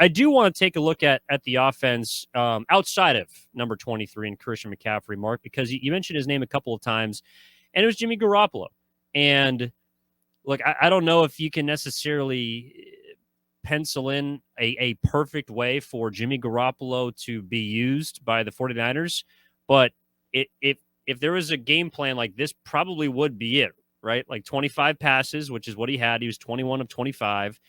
I do want to take a look at the offense outside of number 23 and Christian McCaffrey, Mark, because you mentioned his name a couple of times, and it was Jimmy Garoppolo. And look, I don't know if you can necessarily pencil in a perfect way for Jimmy Garoppolo to be used by the 49ers, but if there was a game plan, like this probably would be it, right? Like 25 passes, which is what he had. He was 21 of 25,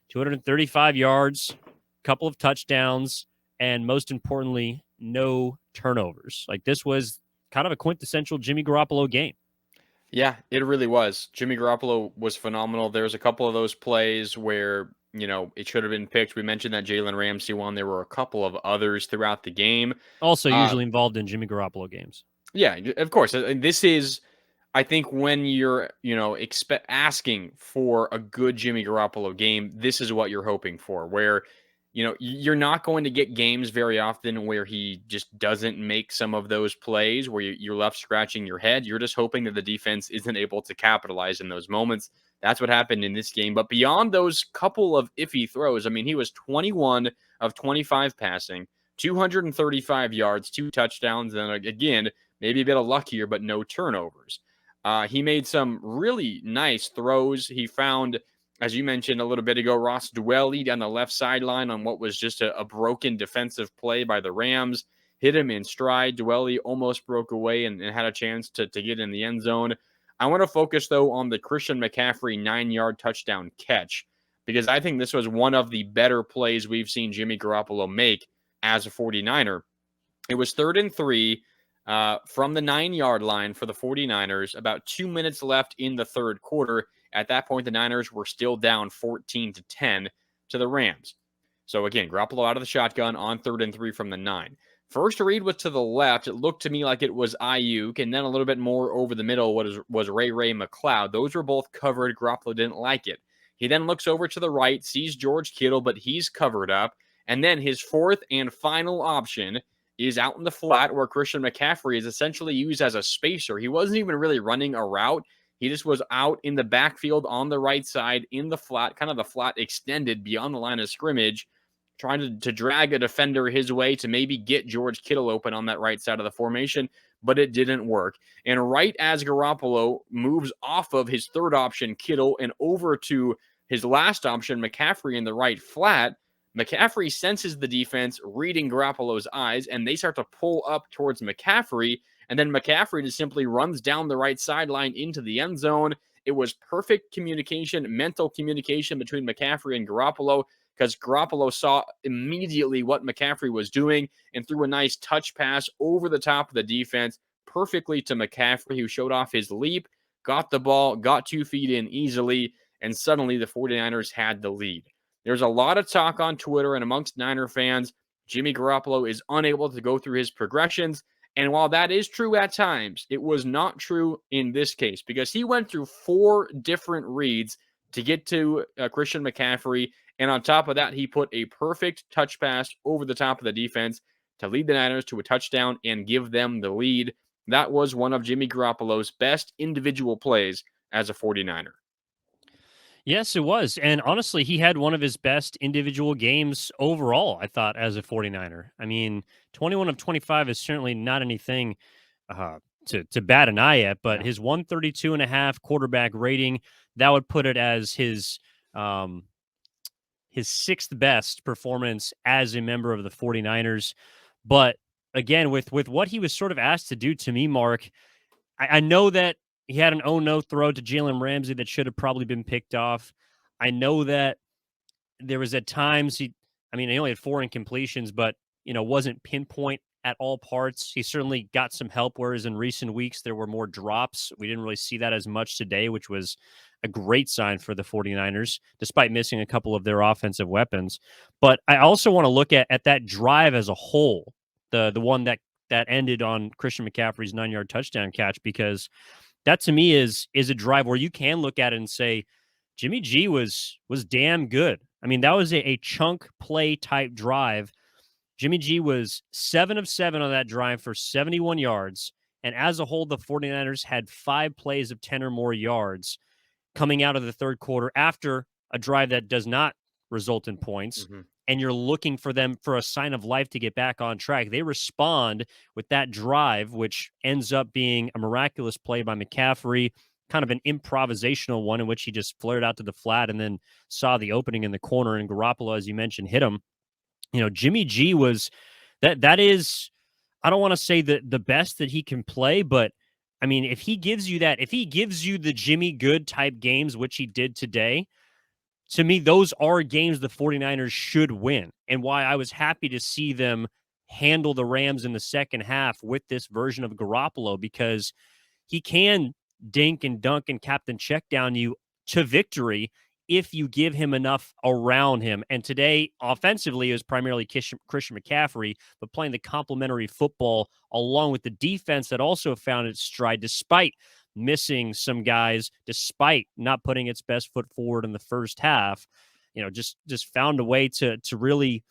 235 yards, a couple of touchdowns, and most importantly, no turnovers. Like this was kind of a quintessential Jimmy Garoppolo game. Yeah, it really was. Jimmy Garoppolo was phenomenal. There's a couple of those plays where, it should have been picked. We mentioned that Jalen Ramsey one. There were a couple of others throughout the game. Also Uh, usually involved in Jimmy Garoppolo games. yeah, of course. This is, I think, when you're, asking for a good Jimmy Garoppolo game, this is what you're hoping for, where, you're not going to get games very often where he just doesn't make some of those plays where you're left scratching your head. You're just hoping that the defense isn't able to capitalize in those moments. That's what happened in this game. But beyond those couple of iffy throws, I mean, he was 21 of 25 passing, 235 yards, 2 touchdowns, and again, maybe a bit of luck here, but no turnovers. He made some really nice throws. He found, as you mentioned a little bit ago, Ross Dwelly down the left sideline on what was just a broken defensive play by the Rams. Hit him in stride. Dwelly almost broke away and had a chance to get in the end zone. I want to focus, though, on the Christian McCaffrey 9-yard touchdown catch, because I think this was one of the better plays we've seen Jimmy Garoppolo make as a 49er. It was 3rd and 3 from the 9-yard line for the 49ers, about 2 minutes left in the third quarter. At that point, the Niners were still down 14-10 to the Rams. So again, Garoppolo out of the shotgun on 3rd and 3 from the 9. First read was to the left. It looked to me like it was Ayuk, and then a little bit more over the middle was Ray McLeod. Those were both covered. Garoppolo didn't like it. He then looks over to the right, sees George Kittle, but he's covered up. And then his fourth and final option is out in the flat where Christian McCaffrey is essentially used as a spacer. He wasn't even really running a route. He just was out in the backfield on the right side in the flat, kind of the flat extended beyond the line of scrimmage, trying to drag a defender his way to maybe get George Kittle open on that right side of the formation, but it didn't work. And right as Garoppolo moves off of his third option, Kittle, and over to his last option, McCaffrey in the right flat, McCaffrey senses the defense reading Garoppolo's eyes, and they start to pull up towards McCaffrey, and then McCaffrey just simply runs down the right sideline into the end zone. It was perfect communication, mental communication between McCaffrey and Garoppolo, because Garoppolo saw immediately what McCaffrey was doing and threw a nice touch pass over the top of the defense perfectly to McCaffrey, who showed off his leap, got the ball, got 2 feet in easily, and suddenly the 49ers had the lead. There's a lot of talk on Twitter and amongst Niner fans. Jimmy Garoppolo is unable to go through his progressions. And while that is true at times, it was not true in this case because he went through 4 different reads to get to Christian McCaffrey. And on top of that, he put a perfect touch pass over the top of the defense to lead the Niners to a touchdown and give them the lead. That was one of Jimmy Garoppolo's best individual plays as a 49er. Yes, it was. And honestly, he had one of his best individual games overall, I thought, as a 49er. I mean, 21 of 25 is certainly not anything to bat an eye at, but his 132.5 quarterback rating, that would put it as his 6th best performance as a member of the 49ers. But again, with what he was sort of asked to do, to me, Mark, I know that he had an 0-no throw to Jalen Ramsey that should have probably been picked off. I know that there was at times he only had 4 incompletions, but, wasn't pinpoint at all parts. He certainly got some help, whereas in recent weeks there were more drops. We didn't really see that as much today, which was a great sign for the 49ers, despite missing a couple of their offensive weapons. But I also want to look at that drive as a whole, the one that ended on Christian McCaffrey's 9-yard touchdown catch, because that to me is a drive where you can look at it and say Jimmy G was damn good. I mean, that was a chunk play type drive. Jimmy G was 7 of 7 on that drive for 71 yards. And as a whole, the 49ers had 5 plays of 10 or more yards coming out of the third quarter after a drive that does not result in points. and you're looking for them for a sign of life to get back on track. They respond with that drive, which ends up being a miraculous play by McCaffrey, kind of an improvisational one in which he just flared out to the flat and then saw the opening in the corner, and Garoppolo, as you mentioned, hit him. Jimmy G was that is, I don't want to say the best that he can play, but I mean, if he gives you the Jimmy Good type games, which he did today, to me, those are games the 49ers should win, and why I was happy to see them handle the Rams in the second half with this version of Garoppolo, because he can dink and dunk and captain check down you to victory if you give him enough around him. And today, offensively, it was primarily Christian McCaffrey, but playing the complementary football along with the defense that also found its stride despite missing some guys, despite not putting its best foot forward in the first half. Just found a way to really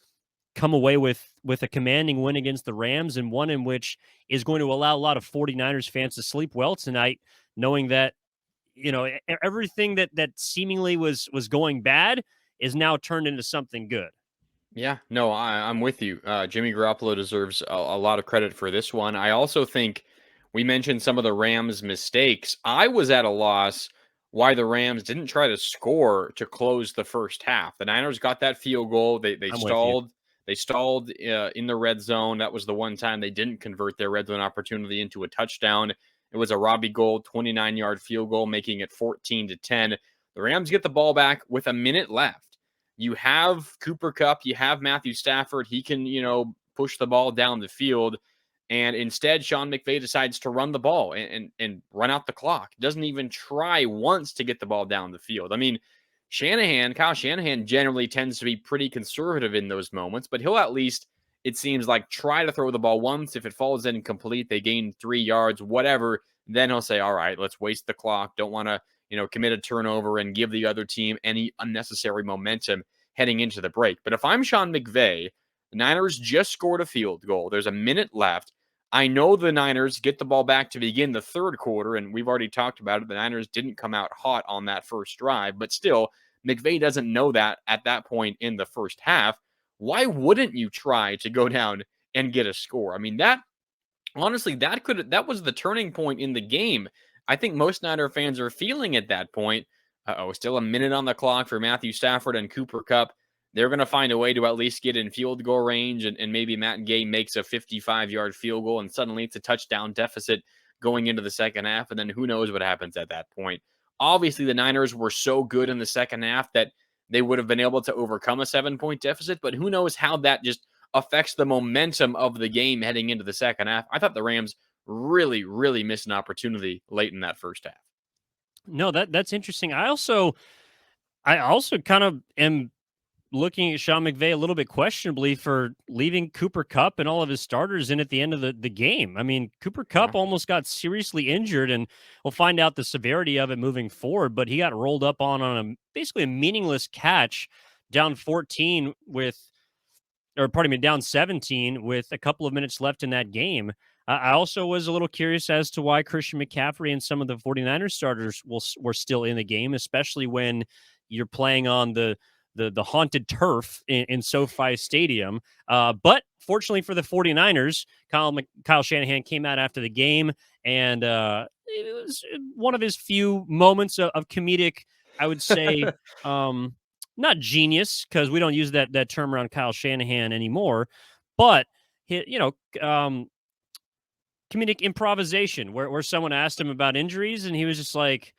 come away with a commanding win against the Rams, and one in which is going to allow a lot of 49ers fans to sleep well tonight, knowing that everything that seemingly was going bad is now turned into something good. Yeah, no, I'm with you. Jimmy Garoppolo deserves a lot of credit for this one. I also think we mentioned some of the Rams' mistakes. I was at a loss why the Rams didn't try to score to close the first half. The Niners got that field goal. They I'm with you. stalled. They stalled in the red zone. That was the one time they didn't convert their red zone opportunity into a touchdown. It was a Robbie Gould 29-yard field goal, making it 14-10. The Rams get the ball back with a minute left. You have Cooper Kupp, you have Matthew Stafford. He can, push the ball down the field. And instead, Sean McVay decides to run the ball and run out the clock. Doesn't even try once to get the ball down the field. I mean, Kyle Shanahan generally tends to be pretty conservative in those moments, but he'll at least, it seems like, try to throw the ball once. If it falls incomplete, they gain 3 yards, whatever. Then he'll say, all right, let's waste the clock. Don't want to, commit a turnover and give the other team any unnecessary momentum heading into the break. But if I'm Sean McVay, the Niners just scored a field goal. There's a minute left. I know the Niners get the ball back to begin the third quarter, and we've already talked about it. The Niners didn't come out hot on that first drive, but still, McVay doesn't know that at that point in the first half. Why wouldn't you try to go down and get a score? I mean, honestly, that was the turning point in the game. I think most Niner fans are feeling at that point. Still a minute on the clock for Matthew Stafford and Cooper Kupp. They're going to find a way to at least get in field goal range, and maybe Matt Gay makes a 55-yard field goal, and suddenly it's a touchdown deficit going into the second half, and then who knows what happens at that point. Obviously, the Niners were so good in the second half that they would have been able to overcome a 7-point deficit, but who knows how that just affects the momentum of the game heading into the second half. I thought the Rams really, really missed an opportunity late in that first half. No, that's interesting. I also kind of am looking at Sean McVay a little bit questionably for leaving Cooper Kupp and all of his starters in at the end of the game. I mean, Cooper Kupp almost got seriously injured, and we'll find out the severity of it moving forward, but he got rolled up on basically a meaningless catch down 14 down 17 with a couple of minutes left in that game. I also was a little curious as to why Christian McCaffrey and some of the 49ers starters were still in the game, especially when you're playing on the haunted turf in SoFi Stadium. But fortunately for the 49ers, Kyle Shanahan came out after the game, and it was one of his few moments of comedic, I would say, not genius, because we don't use that term around Kyle Shanahan anymore, but comedic improvisation where someone asked him about injuries, and he was just like,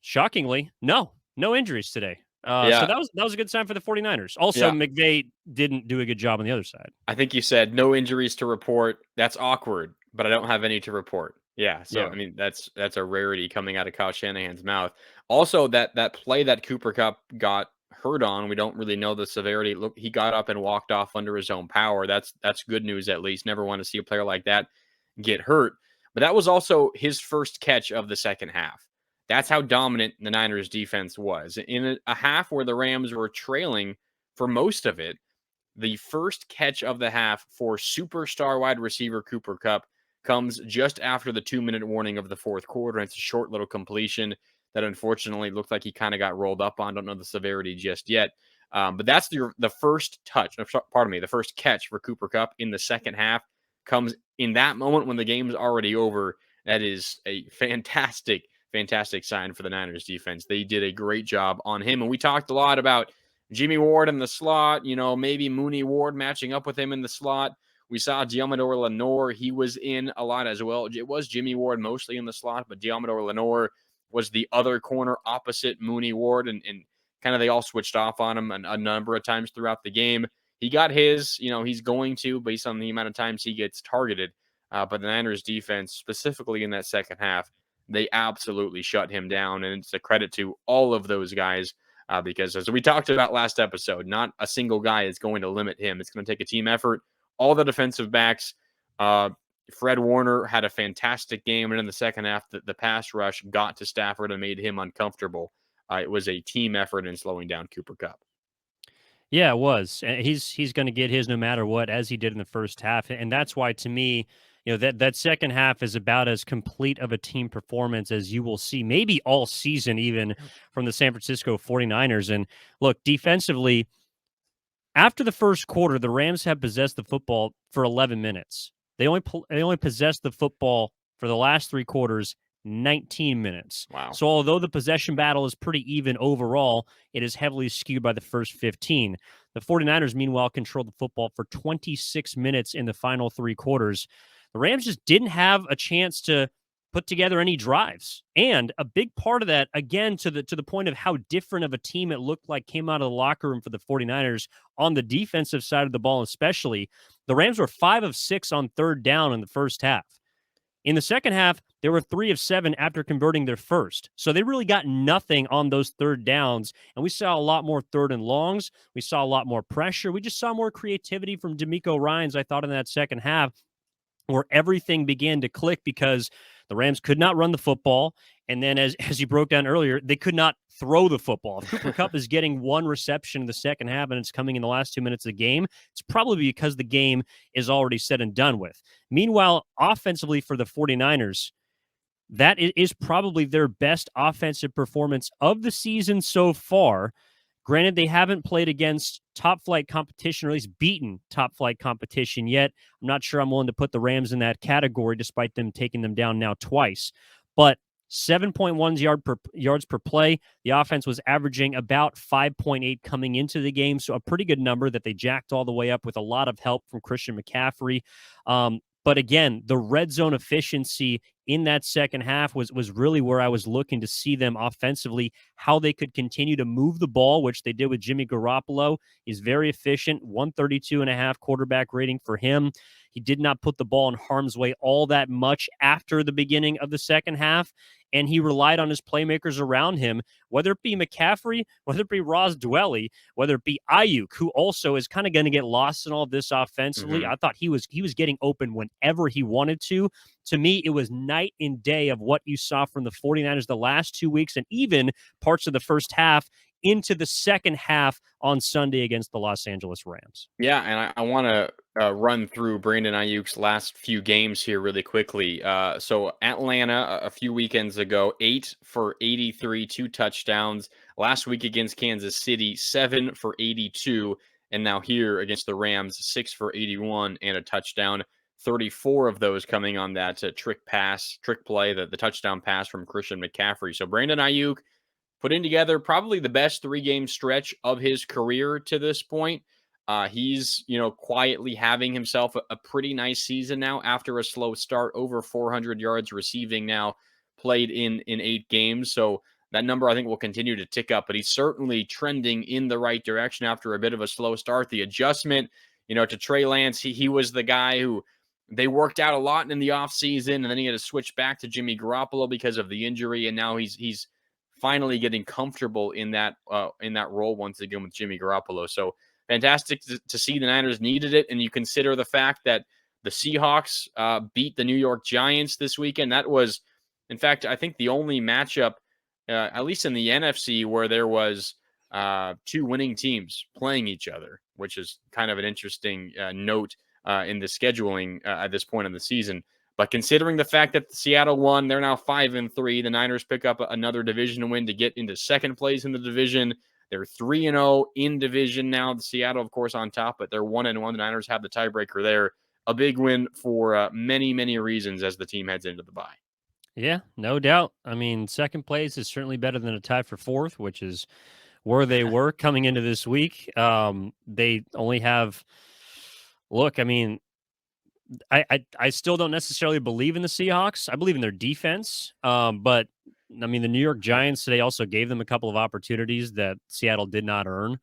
shockingly, no injuries today. So that was a good sign for the 49ers. Also, McVay didn't do a good job on the other side. I think you said no injuries to report. That's awkward, but I don't have any to report. Yeah. So, Yeah. I mean, that's a rarity coming out of Kyle Shanahan's mouth. Also, that play that Cooper Kupp got hurt on, we don't really know the severity. Look, he got up and walked off under his own power. That's good news, at least. Never want to see a player like that get hurt. But that was also his first catch of the second half. That's how dominant the Niners defense was. In a half where the Rams were trailing for most of it, the first catch of the half for superstar wide receiver Cooper Kupp comes just after the 2-minute warning of the fourth quarter. It's a short little completion that unfortunately looked like he kind of got rolled up on. Don't know the severity just yet. But that's the first the first catch for Cooper Kupp in the second half comes in that moment when the game's already over. That is a fantastic sign for the Niners defense. They did a great job on him. And we talked a lot about Jimmy Ward in the slot, maybe Mooney Ward matching up with him in the slot. We saw Diamador Lenore. He was in a lot as well. It was Jimmy Ward mostly in the slot, but Diamador Lenore was the other corner opposite Mooney Ward, and kind of they all switched off on him a number of times throughout the game. He got his, he's going to, based on the amount of times he gets targeted. But the Niners defense, specifically in that second half, they absolutely shut him down. And it's a credit to all of those guys because, as we talked about last episode, not a single guy is going to limit him. It's going to take a team effort. All the defensive backs, Fred Warner had a fantastic game. And in the second half, the pass rush got to Stafford and made him uncomfortable. It was a team effort in slowing down Cooper Kupp. Yeah, it was. And he's going to get his no matter what, as he did in the first half. And that's why, to me, that second half is about as complete of a team performance as you will see maybe all season, even from the San Francisco 49ers. And look, defensively, after the first quarter, the Rams have possessed the football for 11 minutes. They only possessed the football for the last three quarters 19 minutes. Wow. So although the possession battle is pretty even overall, it is heavily skewed by the first 15. The 49ers, meanwhile, controlled the football for 26 minutes in the final three quarters. The Rams just didn't have a chance to put together any drives. And a big part of that, again, to the point of how different of a team it looked like came out of the locker room for the 49ers on the defensive side of the ball especially, the Rams were 5 of 6 on third down in the first half. In the second half, they were 3 of 7 after converting their first. So they really got nothing on those third downs. And we saw a lot more third and longs. We saw a lot more pressure. We just saw more creativity from DeMeco Ryans, I thought, in that second half, where everything began to click because the Rams could not run the football. And then, as you broke down earlier, they could not throw the football. If Cooper Kupp is getting one reception in the second half and it's coming in the last 2 minutes of the game, it's probably because the game is already said and done with. Meanwhile, offensively for the 49ers, that is probably their best offensive performance of the season so far. Granted, they haven't played against top-flight competition, or at least beaten top-flight competition yet. I'm not sure I'm willing to put the Rams in that category, despite them taking them down now twice. But 7.1 yards per play. The offense was averaging about 5.8 coming into the game, so a pretty good number that they jacked all the way up with a lot of help from Christian McCaffrey. But again, the red zone efficiency in that second half was really where I was looking to see them offensively, how they could continue to move the ball, which they did with Jimmy Garoppolo. He's very efficient, 132.5 quarterback rating for him. He did not put the ball in harm's way all that much after the beginning of the second half, and he relied on his playmakers around him, whether it be McCaffrey, whether it be Ross Dwelly, whether it be Ayuk, who also is kind of going to get lost in all of this offensively. I thought he was getting open whenever he wanted to. To me, it was night and day of what you saw from the 49ers the last 2 weeks and even parts of the first half into the second half on Sunday against the Los Angeles Rams. Yeah, and I want to run through Brandon Ayuk's last few games here really quickly. So Atlanta a few weekends ago, 8 for 83, 2 touchdowns. Last week against Kansas City, 7 for 82. And now here against the Rams, 6 for 81 and a touchdown. 34 of those coming on that trick play, the touchdown pass from Christian McCaffrey. So Brandon Ayuk putting together probably the best 3-game stretch of his career to this point. He's, quietly having himself a pretty nice season now after a slow start, over 400 yards receiving now, played in 8 games. So that number I think will continue to tick up, but he's certainly trending in the right direction after a bit of a slow start. The adjustment, to Trey Lance, he was the guy who they worked out a lot in the offseason, and then he had to switch back to Jimmy Garoppolo because of the injury, and now he's finally getting comfortable in that role once again with Jimmy Garoppolo. So fantastic to see the Niners needed it. And you consider the fact that the Seahawks beat the New York Giants this weekend. That was, in fact, I think the only matchup, at least in the NFC, where there was 2 winning teams playing each other, which is kind of an interesting note in the scheduling at this point in the season. But considering the fact that Seattle won, they're now 5-3. The Niners pick up another division win to get into second place in the division. They're 3-0 in division now. The Seattle, of course, on top, but they're 1-1. The Niners have the tiebreaker there. A big win for many, many reasons as the team heads into the bye. Yeah, no doubt. I mean, second place is certainly better than a tie for fourth, which is where they were coming into this week. They only have, look, I mean, I still don't necessarily believe in the Seahawks. I believe in their defense. But I mean, the New York Giants today also gave them a couple of opportunities that Seattle did not earn,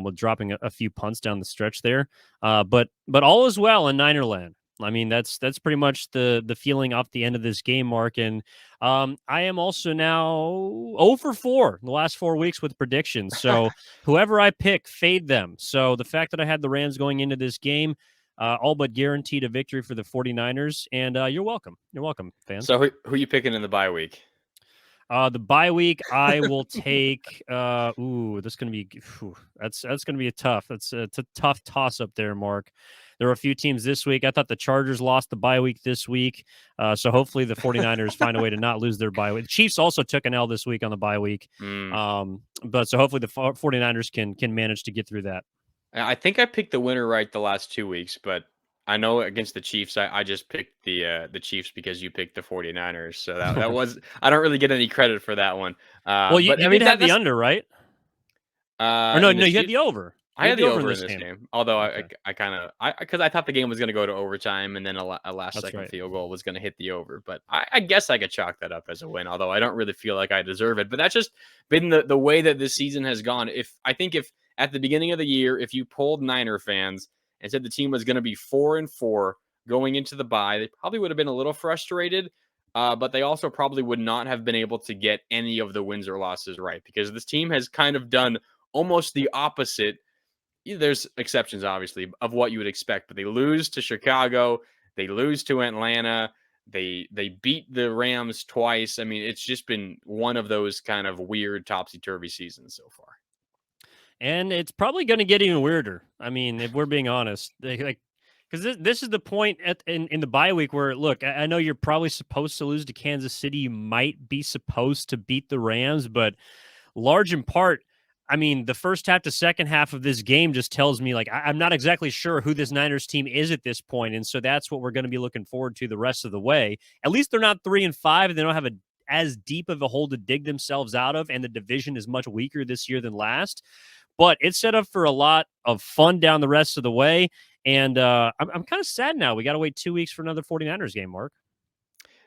with dropping a few punts down the stretch there. But all is well in Ninerland. I mean, that's pretty much the feeling off the end of this game, Mark. And I am also now 0 for 4 the last 4 weeks with predictions. So whoever I pick, fade them. So the fact that I had the Rams going into this game, all but guaranteed a victory for the 49ers. And you're welcome. You're welcome, fans. So who are you picking in the bye week? The bye week, I will take. That's gonna be. That's gonna be it's a tough toss up there, Mark. There are a few teams this week. I thought the Chargers lost the bye week this week, so hopefully the 49ers find a way to not lose their bye week. The Chiefs also took an L this week on the bye week, but so hopefully the 49ers can manage to get through that. I think I picked the winner right the last 2 weeks, but I know against the Chiefs, I just picked the Chiefs because you picked the 49ers. So that was I don't really get any credit for that one. Well, you but I did mean have the under, right? Or no, in the you had Chiefs, the over. I You had the over in in this this game. game. Although Okay. I kind of because I thought the game was going to go to overtime and then a last That's second right. field goal was going to hit the over. But I guess I could chalk that up as a win. Although I don't really feel like I deserve it. But that's just been the way that this season has gone. If at the beginning of the year, if you polled Niner fans and said the team was going to be 4-4 going into the bye, they probably would have been a little frustrated. But they also probably would not have been able to get any of the wins or losses right because this team has kind of done almost the opposite. There's exceptions, obviously, of what you would expect, but they lose to Chicago, they lose to Atlanta, they beat the Rams twice. I mean, it's just been one of those kind of weird topsy-turvy seasons so far. And it's probably going to get even weirder. I mean, if we're being honest, because this is the point in the bye week where, look, I know you're probably supposed to lose to Kansas City. You might be supposed to beat the Rams, but large in part, I mean, the first half to second half of this game just tells me, like, I'm not exactly sure who this Niners team is at this point, and so that's what we're going to be looking forward to the rest of the way. At least they're not 3-5, and they don't have as deep of a hole to dig themselves out of, and the division is much weaker this year than last. But it's set up for a lot of fun down the rest of the way. And I'm kind of sad now. We got to wait 2 weeks for another 49ers game, Mark.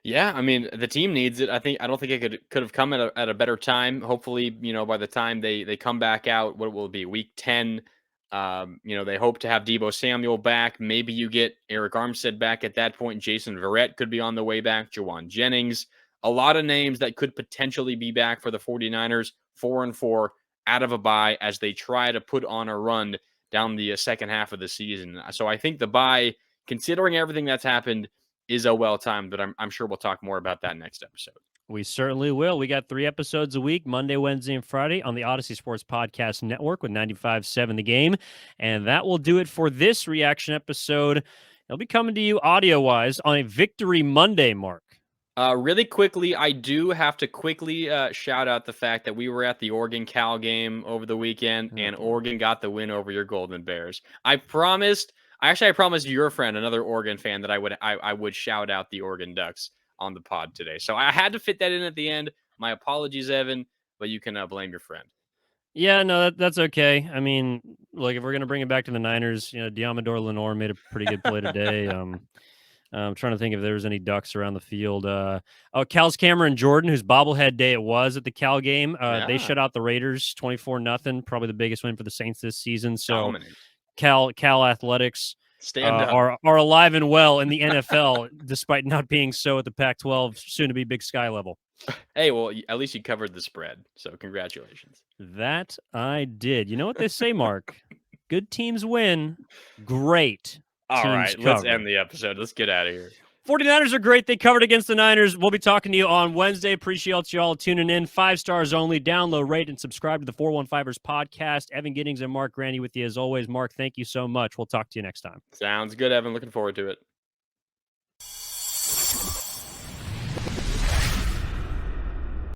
Yeah, I mean, the team needs it. I don't think it could have come at a better time. Hopefully, by the time they come back out, what will it be, week 10? They hope to have Deebo Samuel back. Maybe you get Eric Armstead back at that point. Jason Verrett could be on the way back. Jawan Jennings. A lot of names that could potentially be back for the 49ers, 4-4 out of a bye as they try to put on a run down the second half of the season. So I think the bye, considering everything that's happened, is a well-timed, but I'm sure we'll talk more about that next episode. We certainly will. We got 3 episodes a week, Monday, Wednesday, and Friday on the Odyssey Sports Podcast Network with 95.7 The Game. And that will do it for this reaction episode. It'll be coming to you audio-wise on a Victory Monday, Mark. Really quickly, I do have to quickly shout out the fact that we were at the Oregon-Cal game over the weekend, and Oregon got the win over your Golden Bears. I promised your friend, another Oregon fan, that I would shout out the Oregon Ducks on the pod today. So I had to fit that in at the end. My apologies, Evan, but you can blame your friend. Yeah, no, that's okay. I mean, look, if we're gonna bring it back to the Niners, Diamador Lenore made a pretty good play today. I'm trying to think if there was any Ducks around the field. Cal's Cameron Jordan, whose bobblehead day it was at the Cal game. They shut out the Raiders 24-0, probably the biggest win for the Saints this season. So Dominant. Cal Athletics Stand up. are alive and well in the NFL, despite not being so at the Pac-12, soon to be Big Sky level. Hey, well, at least you covered the spread, so congratulations. That I did. You know what they say, Mark? Good teams win. Great. All right, cover. let's end the episode. Let's get out of here. 49ers are great. They covered against the Niners. We'll be talking to you on Wednesday. Appreciate you all tuning in. 5 stars only. Download, rate, and subscribe to the 415ers podcast. Evan Giddings and Mark Grandy with you as always. Mark, thank you so much. We'll talk to you next time. Sounds good, Evan. Looking forward to it.